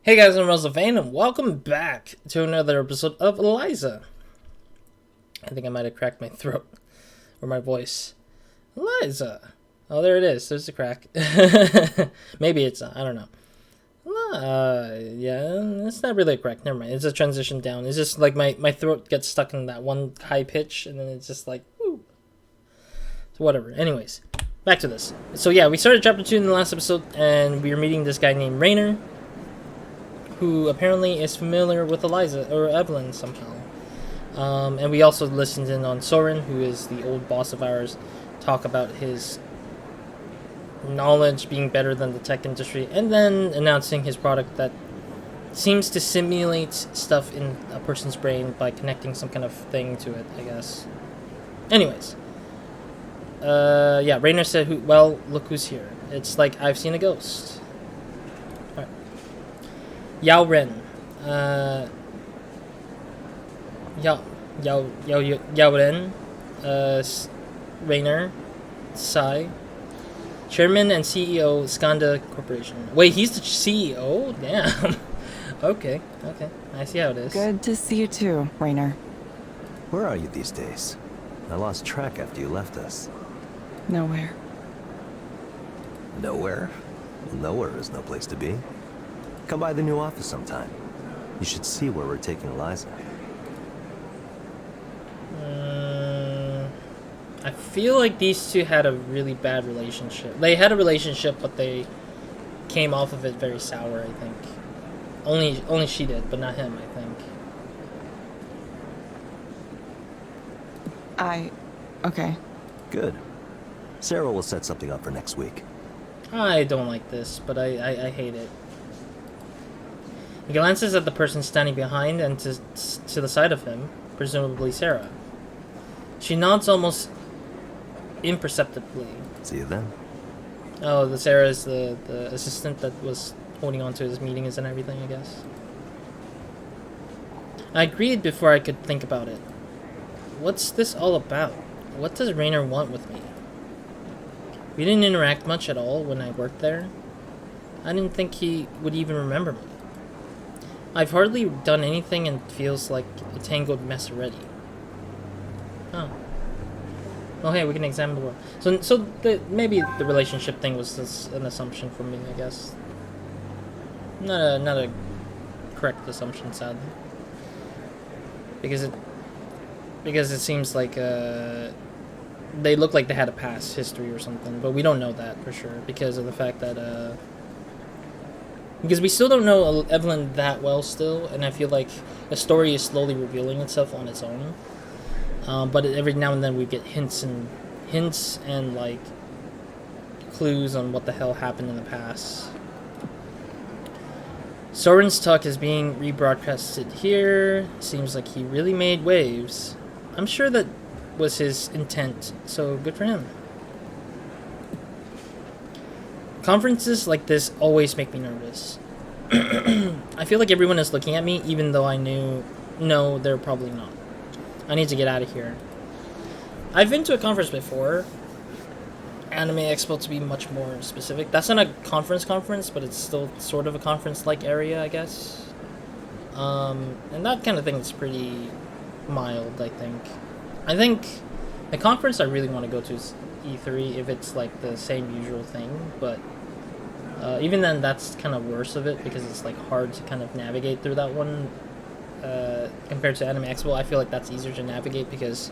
Hey guys, I'm RozaldVane, and welcome back to another episode of Eliza. I think I might have cracked my throat, or my voice. Eliza! Oh, there it is, there's the crack. Maybe it's not, I don't know. Yeah, it's not really a crack, never mind. It's a transition down. It's just like my throat gets stuck in that one high pitch, and then it's just like, woo. So whatever, anyways, back to this. So yeah, we started chapter 2 in the last episode, and we were meeting this guy named Rainer, who apparently is familiar with Eliza, or Evelyn somehow. And we also listened in on Soren, who is the old boss of ours, talk about his knowledge being better than the tech industry, and then announcing his product that seems to simulate stuff in a person's brain by connecting some kind of thing to it, I guess. Anyways. Yeah, Rainer said, well, look who's here. It's like I've seen a ghost. Alright. Yao Ren. Yao Ren. Rainer. Sai. Chairman and CEO, Skanda Corporation. Wait, he's the CEO? Damn. Okay. I see how it is. Good to see you too, Rainer. Where are you these days? I lost track after you left us. Nowhere. Nowhere? Well, nowhere is no place to be. Come by the new office sometime. You should see where we're taking Eliza. I feel like these two had a really bad relationship. They had a relationship, but they came off of it very sour, I think. Only she did, but not him, I think. Okay. Good. Sarah will set something up for next week. I don't like this, but I hate it. He glances at the person standing behind and to the side of him, presumably Sarah. She nods almost imperceptibly. See you then. Oh, the Sarah is the assistant that was holding on to his meetings and everything, I guess. I agreed before I could think about it. What's this all about? What does Rainer want with me? We didn't interact much at all when I worked there. I didn't think he would even remember me. I've hardly done anything and feels like a tangled mess already. Oh. Well, hey, we can examine the world. So maybe the relationship thing was just an assumption from me, I guess. Not a correct assumption, sadly. Because it seems like they look like they had a past history or something, but we don't know that for sure because of the fact that because we still don't know Evelyn that well still, and I feel like the story is slowly revealing itself on its own. But every now and then we get hints and like clues on what the hell happened in the past. Soren's talk is being rebroadcasted here. Seems like he really made waves. I'm sure that was his intent, so good for him. Conferences like this always make me nervous. I feel like everyone is looking at me, even though I no, they're probably not. I need to get out of here. I've been to a conference before. Anime Expo to be much more specific. That's not a conference, but it's still sort of a conference-like area, I guess. And that kind of thing is pretty mild, I think. I think the conference I really want to go to is E3 if it's like the same usual thing, but even then that's kind of worse of it because it's like hard to kind of navigate through that one compared to Anime Expo. I feel like that's easier to navigate because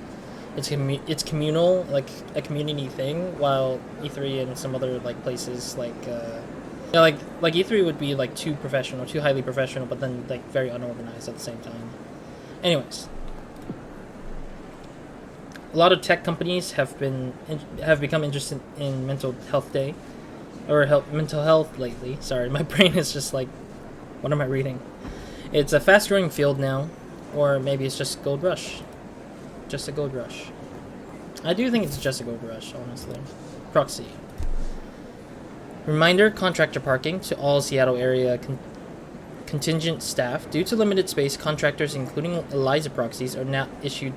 it's communal, like a community thing, while E3 and some other like places like like E3 would be like too highly professional, but then like very unorganized at the same time. Anyways, a lot of tech companies have become interested in mental health mental health lately. Sorry, my brain is just like, what am I reading? It's a fast-growing field now, or maybe it's just gold rush. Just a gold rush. I do think it's just a gold rush, honestly. Proxy. Reminder: contractor parking to all Seattle area contingent staff. Due to limited space, contractors, including Eliza proxies, are not issued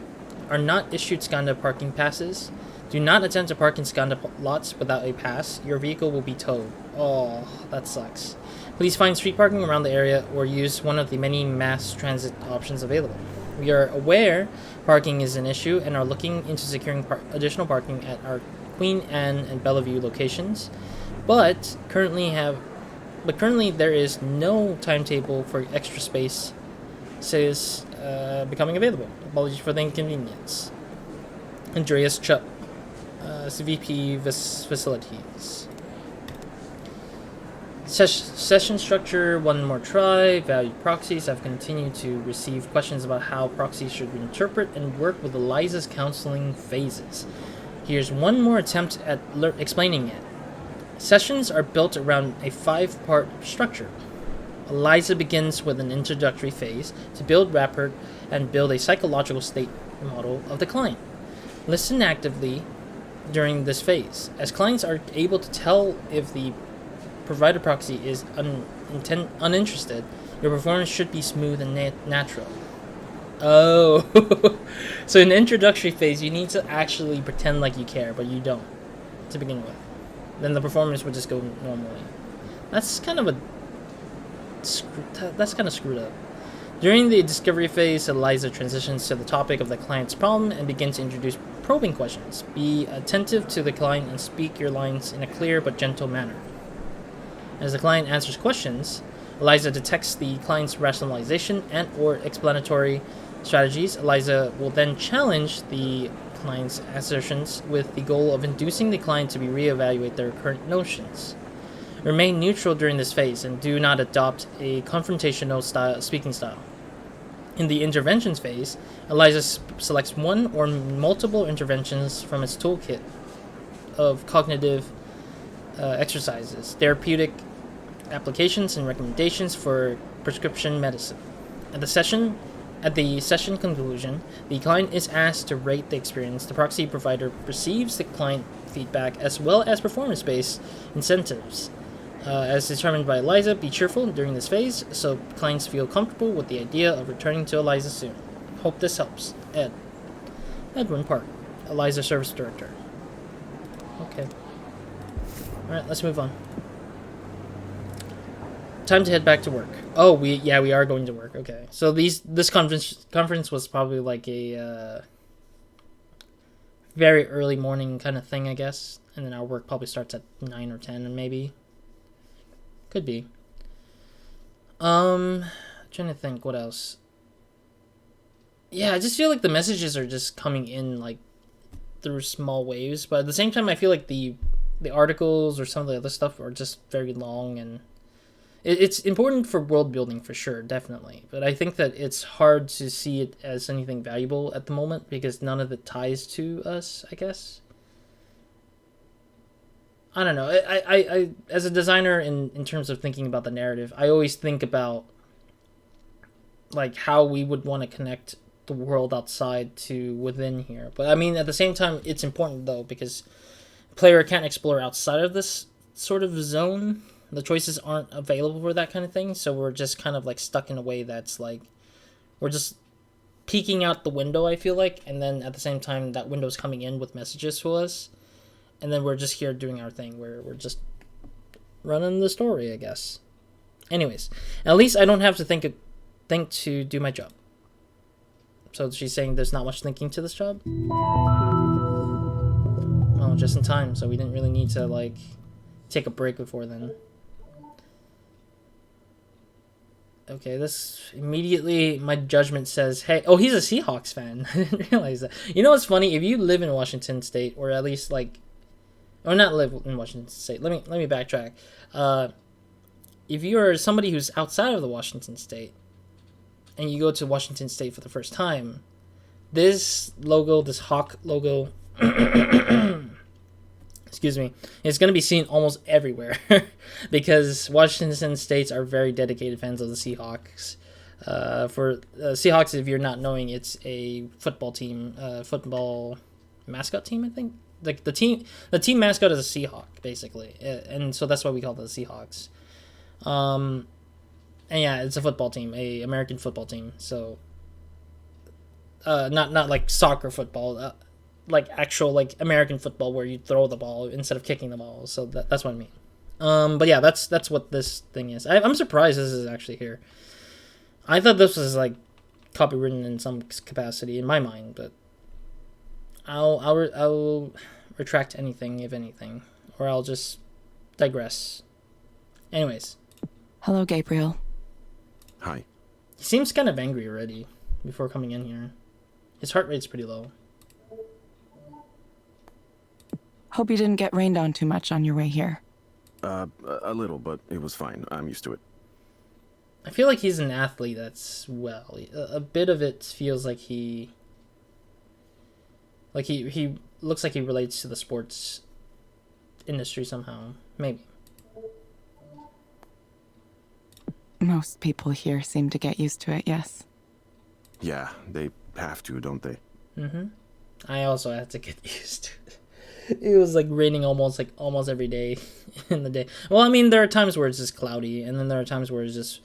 Skanda parking passes. Do not attempt to park in Skanda lots without a pass. Your vehicle will be towed. Oh, that sucks. Please find street parking around the area or use one of the many mass transit options available. We are aware parking is an issue and are looking into securing additional parking at our Queen Anne and Bellevue locations, but currently there is no timetable for extra space says becoming available. Apologies for the inconvenience. Andreas Chupp, CVP Facilities. Session structure, one more try. Valued proxies. I've continued to receive questions about how proxies should interpret and work with Eliza's counseling phases. Here's one more attempt at explaining it. Sessions are built around a 5-part structure. Eliza begins with an introductory phase to build rapport and build a psychological state model of the client. Listen actively during this phase, as clients are able to tell if the provider proxy is uninterested. Your performance should be smooth and natural. Oh, so in the introductory phase, you need to actually pretend like you care, but you don't to begin with. Then the performance would just go normally. That's kind of screwed up. During the discovery phase, Eliza transitions to the topic of the client's problem and begins to introduce probing questions. Be attentive to the client and speak your lines in a clear but gentle manner. As the client answers questions, Eliza detects the client's rationalization and or explanatory strategies. Eliza will then challenge the client's assertions with the goal of inducing the client to reevaluate their current notions. Remain neutral during this phase and do not adopt a confrontational speaking style. In the interventions phase, Eliza selects one or multiple interventions from its toolkit of cognitive exercises, therapeutic applications, and recommendations for prescription medicine. At the session conclusion, the client is asked to rate the experience. The proxy provider receives the client feedback as well as performance-based incentives. As determined by Eliza, be cheerful during this phase so clients feel comfortable with the idea of returning to Eliza soon. Hope this helps. Edwin Park, Eliza Service Director. Okay. Alright, let's move on. Time to head back to work. Oh, we are going to work. Okay. So this conference was probably like a very early morning kind of thing, I guess. And then our work probably starts at 9 or 10 maybe. Could be. Trying to think what else. Yeah, I just feel like the messages are just coming in like through small waves, but at the same time I feel like the articles or some of the other stuff are just very long, and it's important for world building for sure, definitely. But I think that it's hard to see it as anything valuable at the moment because none of it ties to us, I guess. I don't know. I as a designer in terms of thinking about the narrative, I always think about like how we would want to connect the world outside to within here. But I mean, at the same time, it's important though because player can't explore outside of this sort of zone. The choices aren't available for that kind of thing, so we're just kind of like stuck in a way that's like we're just peeking out the window, I feel like, and then at the same time that window's coming in with messages to us, and then we're just here doing our thing where we're just running the story, I guess. Anyways, at least I don't have to think to do my job. So she's saying there's not much thinking to this job? Oh, just in time, so we didn't really need to like take a break before then. Okay, this immediately, my judgment says, hey, oh, he's a Seahawks fan. I didn't realize that. You know what's funny? If you live in Washington State, or at least like, or not live in Washington State, let me backtrack. If you're somebody who's outside of the Washington State, and you go to Washington State for the first time, this logo, this hawk logo, excuse me, it's going to be seen almost everywhere because Washington States are very dedicated fans of the Seahawks. For Seahawks, if you're not knowing, it's a football team, football mascot team, I think. Like the team mascot is a Seahawk, basically, and so that's why we call it the Seahawks. And yeah, it's a football team, a American football team. So, not like soccer football. Like actual like American football where you throw the ball instead of kicking the ball. So that's what I mean. But yeah, that's what this thing is. I'm surprised this is actually here. I thought this was like copywritten in some capacity in my mind, but I'll retract anything if anything, or I'll just digress. Anyways, Hello, Gabriel. Hi. he seems kind of angry already before coming in here. His heart rate's pretty low. Hope you didn't get rained on too much on your way here. A little, but it was fine. I'm used to it. I feel like he's an athlete that's a bit of it feels like he looks like he relates to the sports industry somehow. Maybe. Most people here seem to get used to it, yes. Yeah, they have to, don't they? Mm-hmm. I also had to get used to it. It was like raining almost every day in the day. Well, I mean, there are times where it's just cloudy, and then there are times where it's just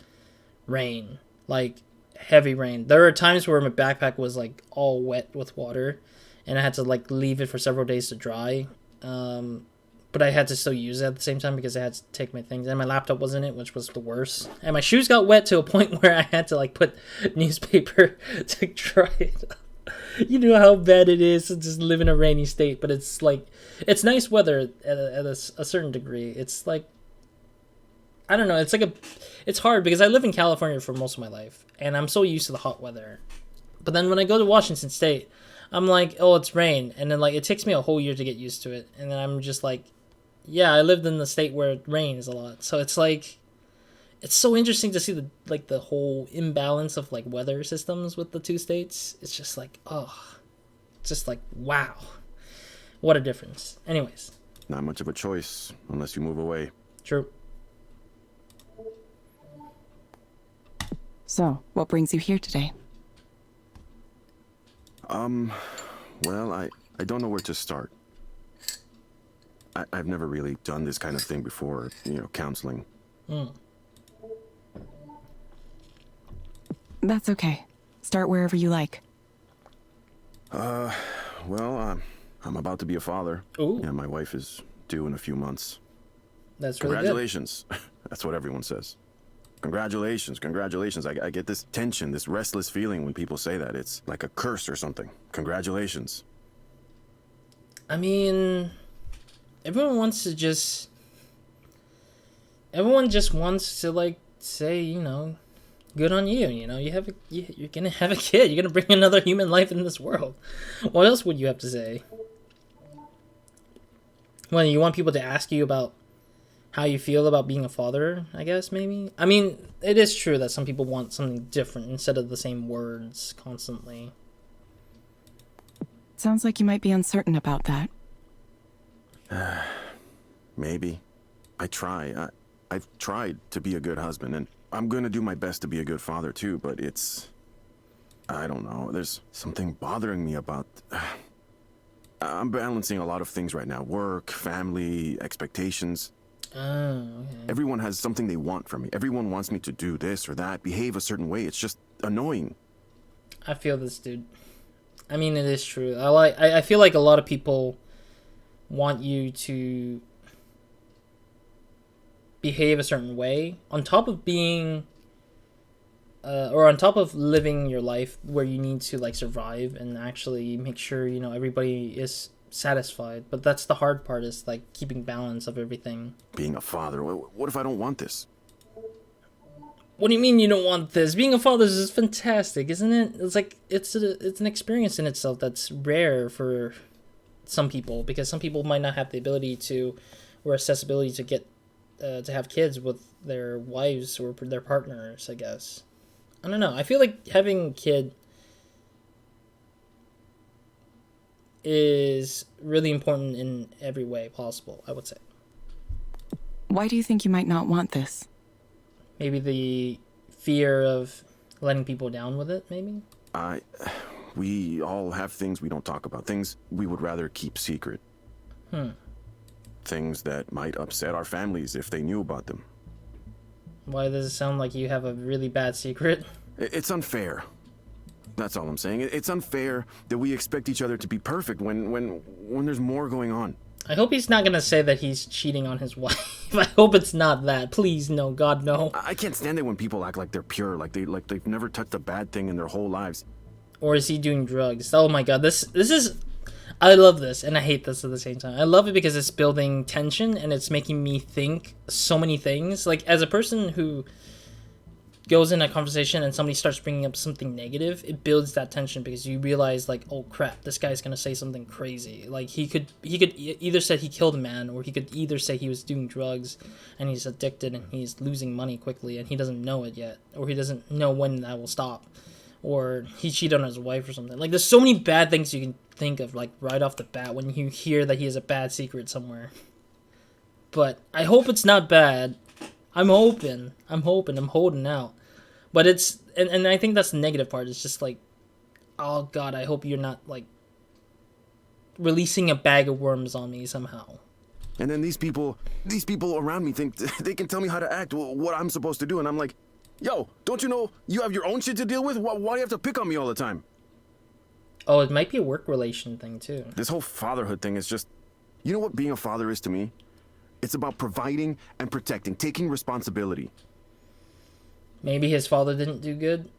rain, like heavy rain. There are times where my backpack was like all wet with water, and I had to like leave it for several days to dry. But I had to still use it at the same time because I had to take my things, and my laptop was in it, which was the worst. And my shoes got wet to a point where I had to like put newspaper to dry it up. You know how bad it is to just live in a rainy state, but it's like it's nice weather at a certain degree. It's like I don't know. It's hard because I live in California for most of my life, and I'm so used to the hot weather. But then when I go to Washington State, I'm like, oh, it's rain, and then like it takes me a whole year to get used to it, and then I'm just like, yeah, I lived in the state where it rains a lot, so it's like. It's so interesting to see the whole imbalance of like weather systems with the two states. It's just like, oh, just like, wow, what a difference. Anyways. Not much of a choice unless you move away. True. So, what brings you here today? Well, I don't know where to start. I've never really done this kind of thing before, counseling. That's okay. Start wherever you like. Well, I'm about to be a father. Ooh. And my wife is due in a few months. That's really good. Congratulations. That's what everyone says. Congratulations, congratulations. I get this tension, this restless feeling when people say that. It's like a curse or something. Congratulations. I mean, everyone just wants to like say, good on you. You're gonna have a kid. You're gonna bring another human life in this world. What else would you have to say? Well, you want people to ask you about how you feel about being a father, I guess, maybe? I mean, it is true that some people want something different instead of the same words constantly. Sounds like you might be uncertain about that. Maybe. I've tried to be a good husband, and I'm gonna do my best to be a good father too, but I don't know, there's something bothering me about... I'm balancing a lot of things right now. Work, family, expectations. Oh, okay. Everyone has something they want from me. Everyone wants me to do this or that, behave a certain way. It's just annoying. I feel this, dude. I mean, it is true. I feel like a lot of people want you to behave a certain way on top of being or on top of living your life where you need to like survive and actually make sure everybody is satisfied. But that's the hard part, is like keeping balance of everything. Being a father, what if I don't want this? What do you mean you don't want this? Being a father is fantastic, isn't it? It's like it's an experience in itself that's rare for some people, because some people might not have the ability to or accessibility to get to have kids with their wives or their partners, I guess. I don't know. I feel like having a kid is really important in every way possible, I would say. Why do you think you might not want this? Maybe the fear of letting people down with it, maybe? We all have things we don't talk about, things we would rather keep secret. Things that might upset our families if they knew about them. Why does it sound like you have a really bad secret? It's unfair. That's all I'm saying. It's unfair that we expect each other to be perfect when there's more going on. I hope he's not gonna say that he's cheating on his wife. I hope it's not that. Please, no, God, no. I can't stand it when people act like they're pure, like they've never touched a bad thing in their whole lives. Or is he doing drugs? Oh my God, this is. I love this and I hate this at the same time. I love it because it's building tension and it's making me think so many things. Like, as a person who goes in a conversation and somebody starts bringing up something negative, it builds that tension because you realize, like, oh crap, this guy's gonna say something crazy. Like, he could either say he killed a man, or he could either say he was doing drugs and he's addicted and he's losing money quickly and he doesn't know it yet, or he doesn't know when that will stop, or he cheated on his wife or something. Like, there's so many bad things you can think of, like, right off the bat when you hear that he has a bad secret somewhere. But I hope it's not bad. I'm hoping, I'm holding out. But it's, and I think that's the negative part. It's just like, oh God, I hope you're not, like, releasing a bag of worms on me somehow. And then these people around me think they can tell me how to act, what I'm supposed to do, and I'm like, yo, don't you know you have your own shit to deal with? Why do you have to pick on me all the time? Oh, it might be a work relation thing too. This whole fatherhood thing is just, you know what being a father is to me? It's about providing and protecting, taking responsibility. Maybe his father didn't do good,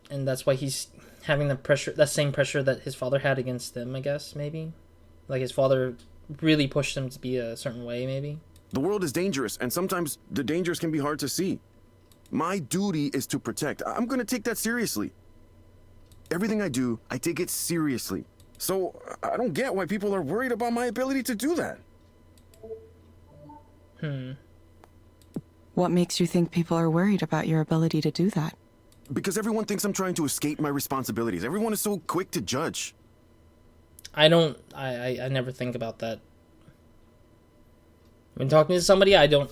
and that's why he's having the pressure, that same pressure that his father had against him, I guess, maybe. Like, his father really pushed him to be a certain way, maybe. The world is dangerous, and sometimes the dangers can be hard to see. My duty is to protect. I'm gonna take that seriously. Everything I do, I take it seriously. So I don't get why people are worried about my ability to do that. What makes you think people are worried about your ability to do that? Because everyone thinks I'm trying to escape my responsibilities. Everyone is so quick to judge. I never think about that. When talking to somebody, I don't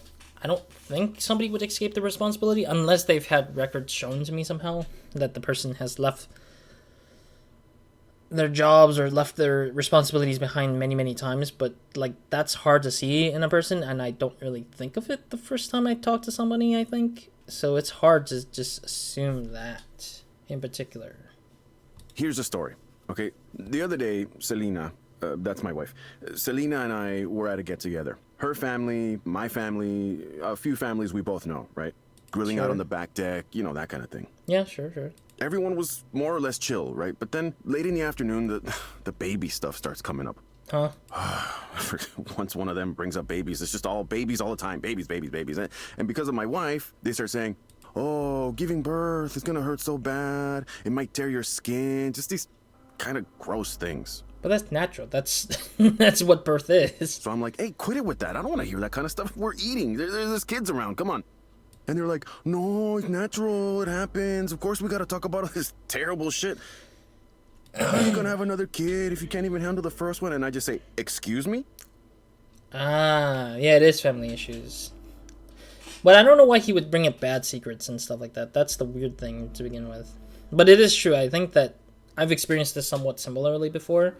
think somebody would escape the responsibility unless they've had records shown to me somehow that the person has left their jobs or left their responsibilities behind many, many times. But, like, that's hard to see in a person, and I don't really think of it the first time I talk to somebody, I think. So it's hard to just assume that in particular. Here's a story, okay? The other day, Selena, that's my wife, Selena and I were at a get-together. Her family, my family, a few families we both know, right? Grilling out on the back deck, you know, that kind of thing. Yeah, sure. Everyone was more or less chill, right? But then late in the afternoon, the baby stuff starts coming up. Huh? Once one of them brings up babies, it's just all babies all the time. Babies. And because of my wife, they start saying, oh, giving birth is gonna hurt so bad. It might tear your skin. Just these kind of gross things. But that's natural. That's that's what birth is. So I'm like, hey, quit it with that. I don't want to hear that kind of stuff. We're eating. There's kids around. Come on. And they're like, no, it's natural. It happens. Of course, we got to talk about all this terrible shit. How are you going to have another kid if you can't even handle the first one? And I just say, excuse me? Ah, yeah, it is family issues. But I don't know why he would bring up bad secrets and stuff like that. That's the weird thing to begin with. But it is true. I think that I've experienced this somewhat similarly before,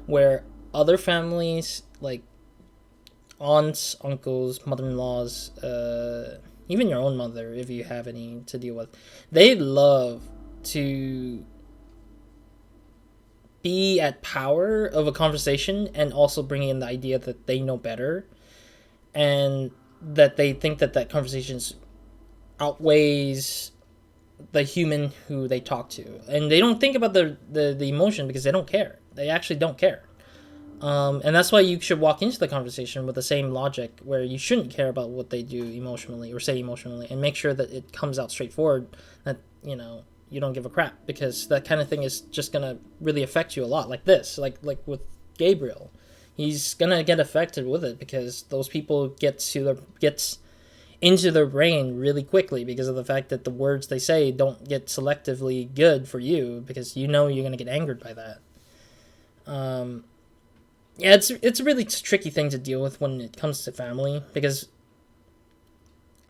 where other families, like aunts, uncles, mother-in-laws, even your own mother, if you have any to deal with, they love to be at power of a conversation and also bring in the idea that they know better and that they think that conversation outweighs the human who they talk to. And they don't think about the emotion because they don't care. They actually don't care. And that's why you should walk into the conversation with the same logic, where you shouldn't care about what they do emotionally or say emotionally, and make sure that it comes out straightforward, that, you know, you don't give a crap, because that kind of thing is just going to really affect you a lot, like this, like with Gabriel. He's going to get affected with it because those people gets into their brain really quickly because of the fact that the words they say don't get selectively good for you, because you know you're going to get angered by that. Yeah, it's a really tricky thing to deal with when it comes to family, because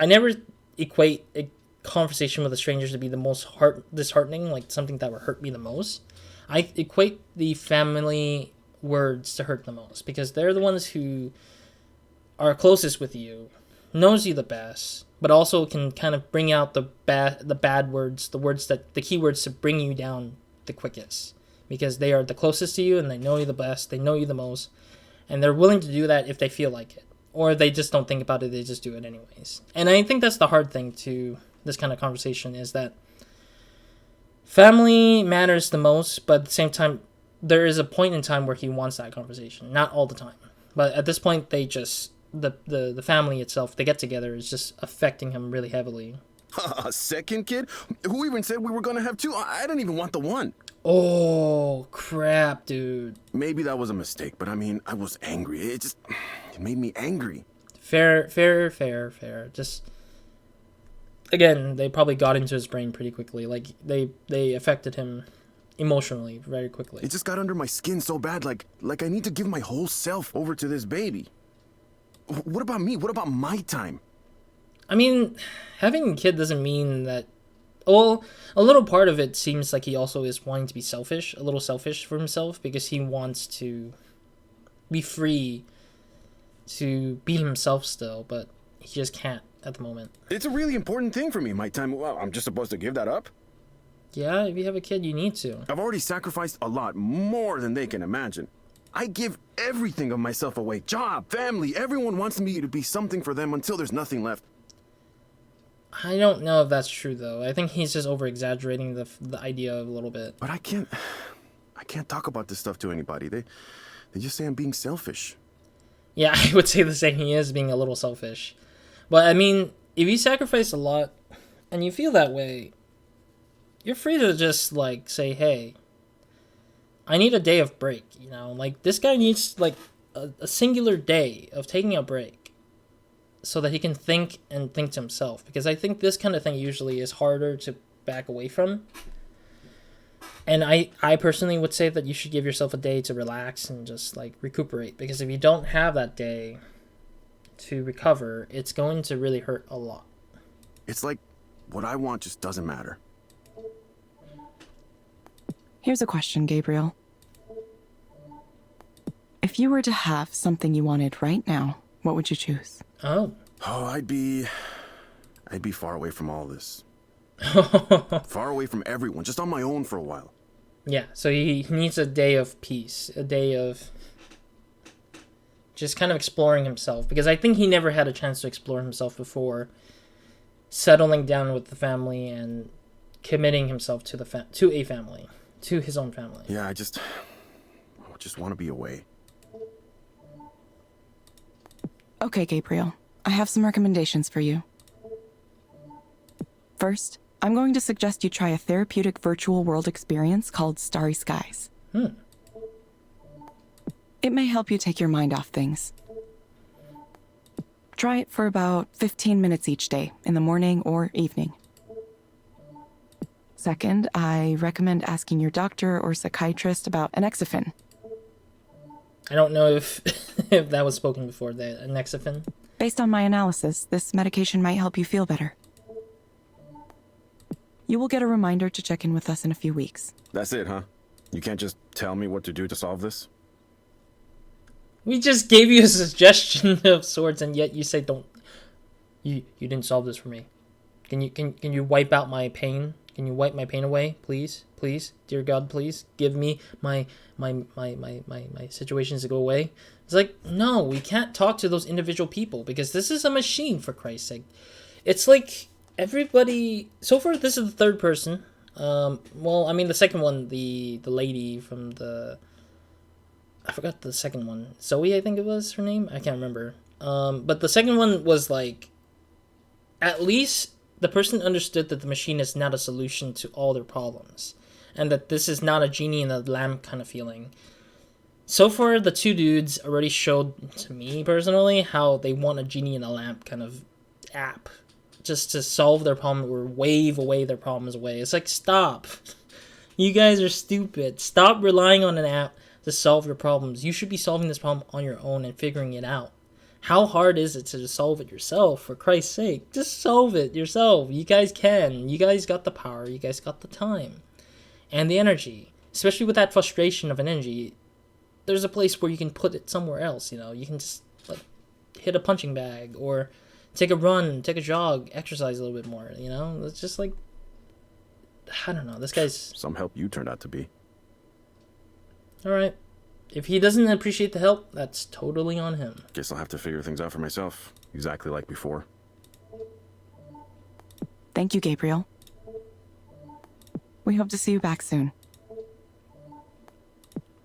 I never equate a conversation with a stranger to be the most disheartening, like something that would hurt me the most. I equate the family words to hurt the most, because they're the ones who are closest with you, knows you the best, but also can kind of bring out the bad words, the keywords to bring you down the quickest. Because they are the closest to you and they know you the best, they know you the most, And they're willing to do that if they feel like it. Or they just don't think about it, they just do it anyways. And I think that's the hard thing to this kind of conversation, is that family matters the most, but at the same time, there is a point in time where he wants that conversation. Not all the time. But at this point, they just, the family itself, they get together, is just affecting him really heavily. A second kid? Who even said we were gonna have two? I didn't even want the one. Oh, crap, dude. Maybe that was a mistake, but I mean, I was angry. It made me angry. Fair. Just, again, they probably got into his brain pretty quickly. Like, they affected him emotionally very quickly. It just got under my skin so bad, like I need to give my whole self over to this baby. What about me? What about my time? I mean, having a kid doesn't mean that... Well, a little part of it seems like he also is wanting to be selfish, a little selfish for himself, because he wants to be free to be himself still, but he just can't at the moment. It's a really important thing for me, my time. Well, I'm just supposed to give that up? Yeah, if you have a kid, you need to. I've already sacrificed a lot, more than they can imagine. I give everything of myself away. Job, family, everyone wants me to be something for them until there's nothing left. I don't know if that's true, though. I think he's just over-exaggerating the idea a little bit. But I can't talk about this stuff to anybody. They just say I'm being selfish. Yeah, I would say the same. He is being a little selfish. But, I mean, if you sacrifice a lot and you feel that way, you're free to just, like, say, hey, I need a day of break, you know? Like, this guy needs, like, a singular day of taking a break so that he can think and think to himself. Because I think this kind of thing usually is harder to back away from. And I personally would say that you should give yourself a day to relax and just, like, recuperate. Because if you don't have that day to recover, it's going to really hurt a lot. It's like what I want just doesn't matter. Here's a question, Gabriel. If you were to have something you wanted right now, what would you choose? Oh, I'd be far away from all this. Far away from everyone, just on my own for a while. Yeah, so he needs a day of peace, a day of just kind of exploring himself, because I think he never had a chance to explore himself before settling down with the family and committing himself to a family, to his own family. Yeah, I just want to be away. Okay, Gabriel. I have some recommendations for you. First, I'm going to suggest you try a therapeutic virtual world experience called Starry Skies. It may help you take your mind off things. Try it for about 15 minutes each day, in the morning or evening. Second, I recommend asking your doctor or psychiatrist about Anexafen. I don't know if if that was spoken before, the Anexafen. Based on my analysis, this medication might help you feel better. You will get a reminder to check in with us in a few weeks. That's it, huh? You can't just tell me what to do to solve this? We just gave you a suggestion of sorts, and yet you say don't. You didn't solve this for me. Can you wipe out my pain? Can you wipe my pain away, please? Please, dear God, please give me my situations to go away. It's like, no, we can't talk to those individual people because this is a machine, for Christ's sake. It's like everybody. So far, this is the third person. Well, I mean, the second one, the lady from the. I forgot the second one. Zoe, I think it was her name. I can't remember. But the second one was like, at least the person understood that the machine is not a solution to all their problems, and that this is not a genie in a lamp kind of feeling. So far, the two dudes already showed to me personally how they want a genie in a lamp kind of app, just to solve their problem or wave away their problems away. It's like, stop. You guys are stupid. Stop relying on an app to solve your problems. You should be solving this problem on your own and figuring it out. How hard is it to solve it yourself, for Christ's sake? Just solve it yourself. You guys can. You guys got the power. You guys got the time. And the energy. Especially with that frustration of an energy. There's a place where you can put it somewhere else, you know. You can just, like, hit a punching bag. Or take a run, take a jog, exercise a little bit more, you know. It's just like, I don't know. This guy's... Some help you turned out to be. Alright. If he doesn't appreciate the help, that's totally on him. Guess I'll have to figure things out for myself, exactly like before. Thank you, Gabriel. We hope to see you back soon.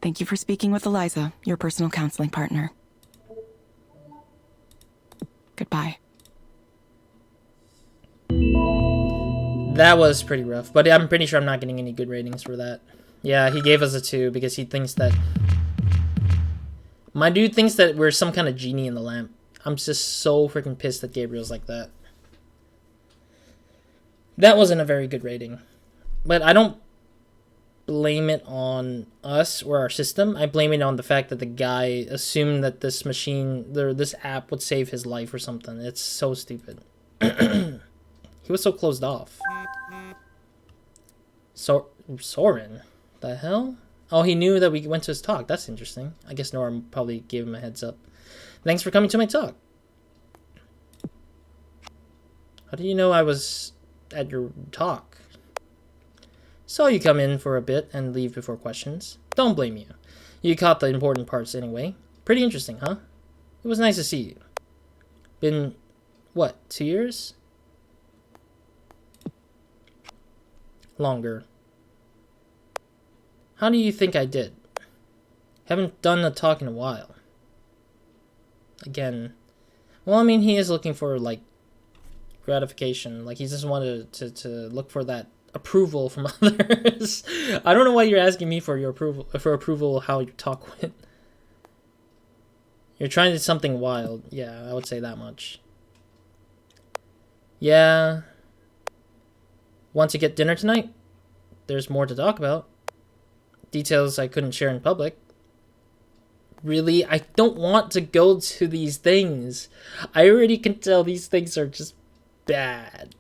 Thank you for speaking with Eliza, your personal counseling partner. Goodbye. That was pretty rough, but I'm pretty sure I'm not getting any good ratings for that. Yeah, he gave us a 2 because he thinks that... My dude thinks that we're some kind of genie in the lamp. I'm just so freaking pissed that Gabriel's like that. That wasn't a very good rating. But I don't blame it on us or our system. I blame it on the fact that the guy assumed that this machine, or this app would save his life or something. It's so stupid. He was so closed off. Soren? The hell? Oh, he knew that we went to his talk. That's interesting. I guess Nora probably gave him a heads up. Thanks for coming to my talk. How do you know I was at your talk? Saw you come in for a bit and leave before questions. Don't blame you. You caught the important parts anyway. Pretty interesting, huh? It was nice to see you. Been, what, 2 years? Longer. How do you think I did? Haven't done a talk in a while. Again. Well, I mean, he is looking for, like, gratification. Like, he just wanted to look for that approval from others. I don't know why you're asking me for your approval how you talk with. You're trying to do something wild. Yeah, I would say that much. Yeah. Want to get dinner tonight? There's more to talk about. Details I couldn't share in public. Really? I don't want to go to these things. I already can tell these things are just bad.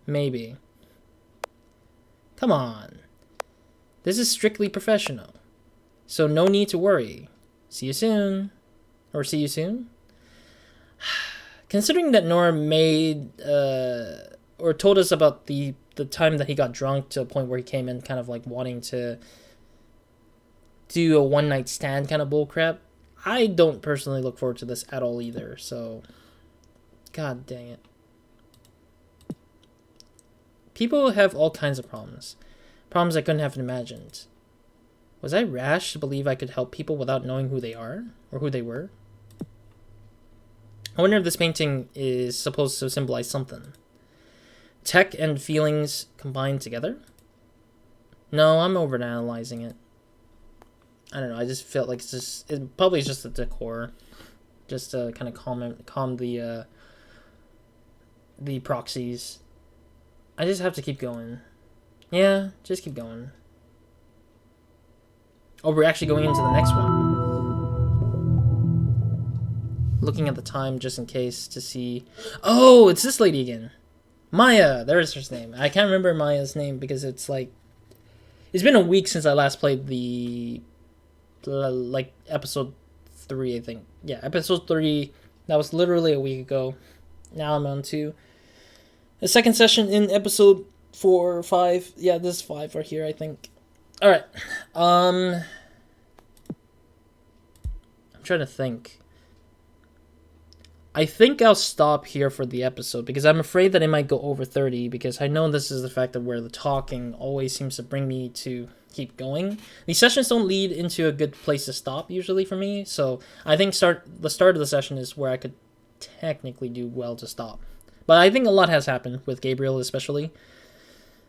Maybe. Come on. This is strictly professional. So no need to worry. See you soon. Or see you soon? Considering that Nora made, or told us about the time that he got drunk to a point where he came in kind of like wanting to do a one-night stand kind of bullcrap, I don't personally look forward to this at all either, so... God dang it. People have all kinds of problems. Problems I couldn't have imagined. Was I rash to believe I could help people without knowing who they are? Or who they were? I wonder if this painting is supposed to symbolize something. Tech and feelings combined together? No, I'm overanalyzing it. I don't know, I just felt like it probably is just the decor. Just to kind of calm the proxies. I just have to keep going. Yeah, just keep going. Oh, we're actually going into the next one. Looking at the time just in case to see... Oh, it's this lady again. Maya, there's her name. I can't remember Maya's name because it's like... It's been a week since I last played the... Like, episode 3, I think. Yeah, episode 3. That was literally a week ago. Now I'm on to the second session in episode 4 or 5. Yeah, this is 5 right here, I think. Alright. I'm trying to think. I think I'll stop here for the episode because I'm afraid that it might go over 30 because I know this is the fact that where the talking always seems to bring me to keep going. These sessions don't lead into a good place to stop usually for me, so I think the start of the session is where I could technically do well to stop. But I think a lot has happened with Gabriel especially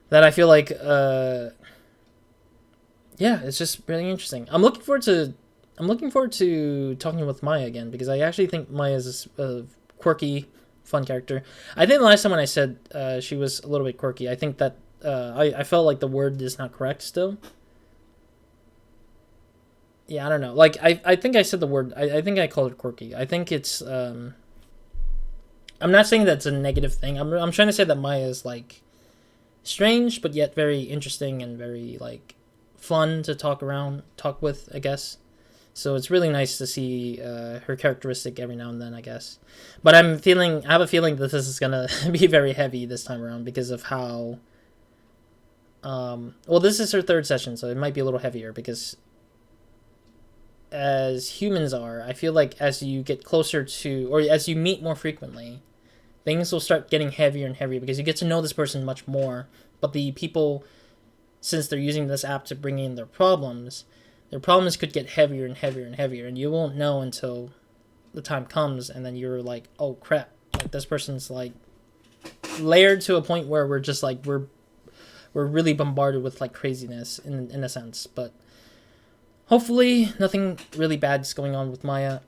that I feel like yeah, it's just really interesting. I'm looking forward to talking with Maya again because I actually think Maya is a quirky, fun character. I think the last time when I said she was a little bit quirky, I think that I felt like the word is not correct still. Yeah, I don't know. Like, I think I said the word. I think I called it quirky. I think it's... I'm not saying that's a negative thing. I'm trying to say that Maya is, like, strange, but yet very interesting and very, like, fun to talk with, I guess. So it's really nice to see her characteristic every now and then, I guess. But I have a feeling that this is gonna be very heavy this time around because of how... well, this is her third session, so it might be a little heavier because as humans are, I feel like as you get closer to, or as you meet more frequently, things will start getting heavier and heavier because you get to know this person much more. But the people, since they're using this app to bring in their problems could get heavier and heavier and heavier, and you won't know until the time comes, and then you're like, oh crap, like this person's like layered to a point where we're just like we're really bombarded with like craziness in a sense. But hopefully nothing really bad is going on with Maya,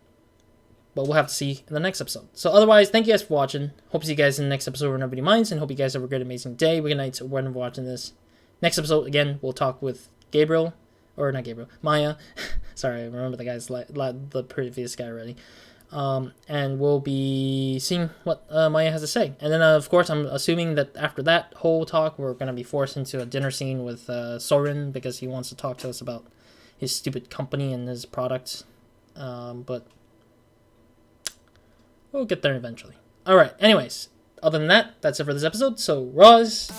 but we'll have to see in the next episode. So otherwise, thank you guys for watching. Hope to see you guys in the next episode where nobody minds, and hope you guys have a great, amazing day. Good night when we're watching this. Next episode, again, we'll talk with Gabriel, or not Gabriel, Maya. Sorry, I remember the guy's the previous guy already. And we'll be seeing what Maya has to say. And then, of course, I'm assuming that after that whole talk, we're going to be forced into a dinner scene with Soren, because he wants to talk to us about his stupid company and his products. But we'll get there eventually. Alright, anyways, other than that, that's it for this episode. So, Roz...